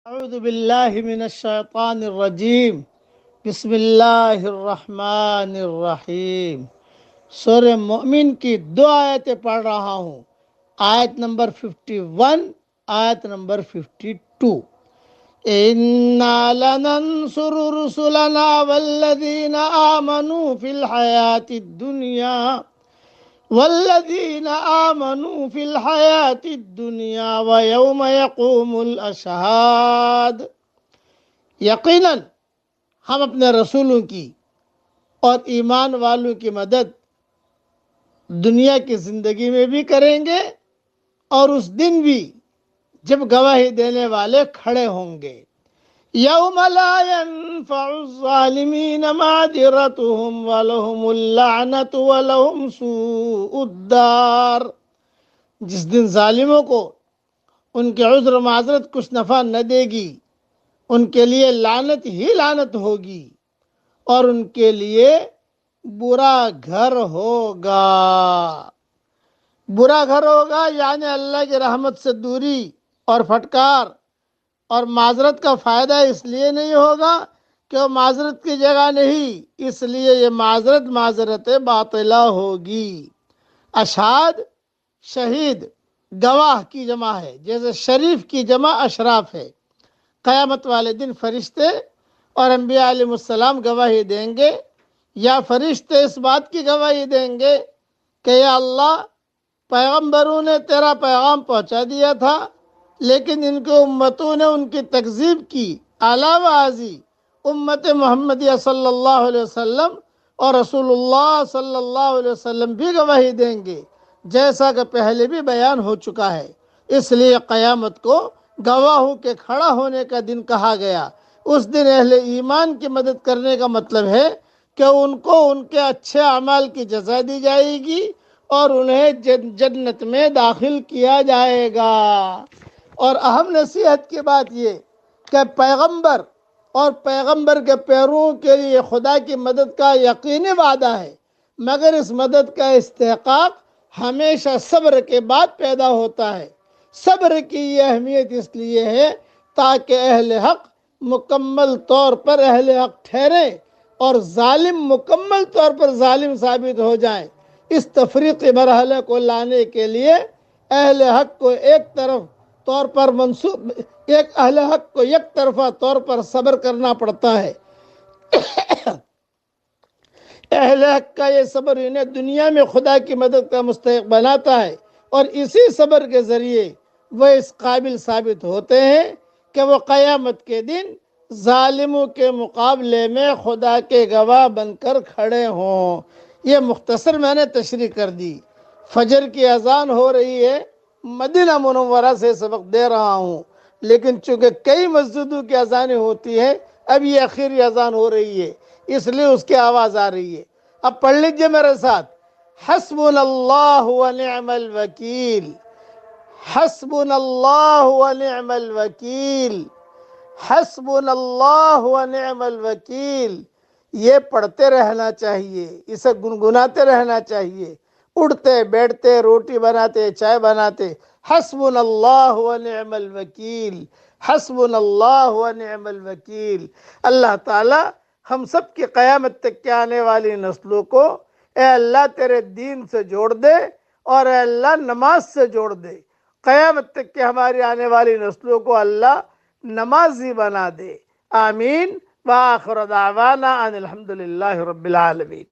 اعوذ باللہ من الشیطان الرجیم بسم اللہ الرحمن الرحیم۔ سورہ مومن کی دو آیتیں پڑھ رہا ہوں، آیت نمبر 51، آیت نمبر 52۔ اِنَّا لَنَنصُرُ رُسُلَنَا وَالَّذِينَ آمَنُوا فِي الْحَيَاةِ الدُّنْيَا وَيَوْمَ يَقُومُ الْأَشْهَادُ۔ یقیناً ہم اپنے رسولوں کی اور ایمان والوں کی مدد دنیا کی زندگی میں بھی کریں گے اور اس دن بھی جب گواہی دینے والے کھڑے ہوں گے۔ یوم لا ينفع الظالمین معذرتهم ولهم اللعنۃ ولهم سوء الدار۔ جس دن ظالموں کو ان کے عذر و معذرت کچھ نفع نہ دے گی، ان کے لیے لعنت ہی لعنت ہوگی اور ان کے لیے برا گھر ہوگا۔ برا گھر ہوگا یعنی اللہ کی رحمت سے دوری اور پھٹکار، اور معذرت کا فائدہ اس لیے نہیں ہوگا کہ وہ معذرت کی جگہ نہیں، اس لیے یہ معذرت باطلہ ہوگی۔ اشہاد شہید، گواہ کی جمع ہے، جیسے شریف کی جمع اشراف ہے۔ قیامت والے دن فرشتے اور انبیاء علیہ السلام گواہی دیں گے، یا فرشتے اس بات کی گواہی دیں گے کہ یا اللہ، پیغمبروں نے تیرا پیغام پہنچا دیا تھا لیکن ان کے امتوں نے ان کی تکذیب کی۔ علاوہ ازیں امت محمدیہ صلی اللہ علیہ وسلم اور رسول اللہ صلی اللہ علیہ وسلم بھی گواہی دیں گے، جیسا کہ پہلے بھی بیان ہو چکا ہے۔ اس لیے قیامت کو گواہوں کے کھڑا ہونے کا دن کہا گیا۔ اس دن اہل ایمان کی مدد کرنے کا مطلب ہے کہ ان کو ان کے اچھے اعمال کی جزا دی جائے گی اور انہیں جنت میں داخل کیا جائے گا۔ اور اہم نصیحت کی بات یہ کہ پیغمبر اور پیغمبر کے پیرووں کے لیے خدا کی مدد کا یقینی وعدہ ہے، مگر اس مدد کا استحقاق ہمیشہ صبر کے بعد پیدا ہوتا ہے۔ صبر کی یہ اہمیت اس لیے ہے تاکہ اہل حق مکمل طور پر اہل حق ٹھہریں اور ظالم مکمل طور پر ظالم ثابت ہو جائیں۔ اس تفریقی مرحلے کو لانے کے لیے اہل حق کو ایک طرفہ طور پر صبر کرنا پڑتا ہے۔ اہل حق کا یہ صبر انہیں دنیا میں خدا کی مدد کا مستحق بناتا ہے، اور اسی صبر کے ذریعے وہ اس قابل ثابت ہوتے ہیں کہ وہ قیامت کے دن ظالموں کے مقابلے میں خدا کے گواہ بن کر کھڑے ہوں۔ یہ مختصر میں نے تشریح کر دی۔ فجر کی اذان ہو رہی ہے، مدینہ منورہ سے سبق دے رہا ہوں، لیکن چونکہ کئی مسجدوں کی اذانیں ہوتی ہیں، اب یہ آخری اذان ہو رہی ہے، اس لیے اس کی آواز آ رہی ہے۔ اب پڑھ لیجئے میرے ساتھ، حسبنا اللہ ونعم الوکیل، حسبنا اللہ ونعم الوکیل، حسبنا اللہ ونعم الوکیل۔ یہ پڑھتے رہنا چاہیے، اسے گنگناتے رہنا چاہیے، اٹھتے بیٹھتے، روٹی بناتے، چائے بناتے، حسبنا اللہ ونعم الوکیل، حسبنا اللہ ونعم الوکیل۔ اللہ تعالی ہم سب کی قیامت تک کے آنے والی نسلوں کو اے اللہ تیرے دین سے جوڑ دے، اور اے اللہ نماز سے جوڑ دے۔ قیامت تک کے ہماری آنے والی نسلوں کو اللہ نمازی بنا دے۔ آمین۔ وآخر دعوانا ان الحمدللہ رب العالمین۔